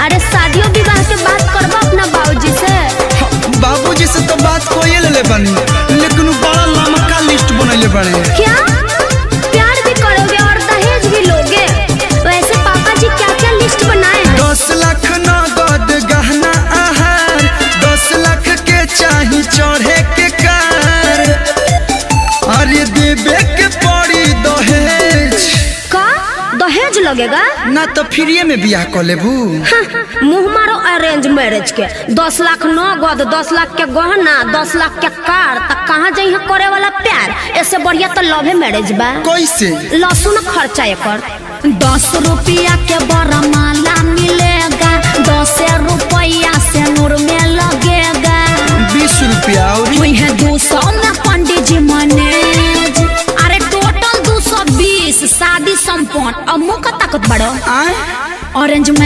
अरे शादियों विवाह के बात करबो अपना बाबूजी से। बाबूजी से तो बात कोई ले बनी, लेकिन बड़ा लंबा लिस्ट बनैले बने। क्या प्यार भी करोगे और दहेज भी लोगे? वैसे पापा जी क्या क्या लिस्ट बनाए हैं? 10 लाख नगद गहना आहार, 10 लाख के चाही चढ़े के कार, अरे देवे के पड़ी दहेज। का दहेज लगेगा? ना तो फ्री में बियाह कर लेबू। मुँह मारो अरेंज मैरिज के। 10 लाख नगद, 10 लाख के गहना, 10 लाख के कार, तक कहाँ जाइए करे वाला प्यार? ऐसे बढ़िया तो लव मैरिज बा। कैसे? लहसुन खर्चा एकर। 10 रुपया के बड़ा माला मिलेगा, 10 रुपया से नूर में लगेगा। 20 रुपया और 200 में पंडित जी मैनेज। अरे टोटल 220 शादी संपन्न। अब मुँह का ताकत बढ़ो। ऑरेंज में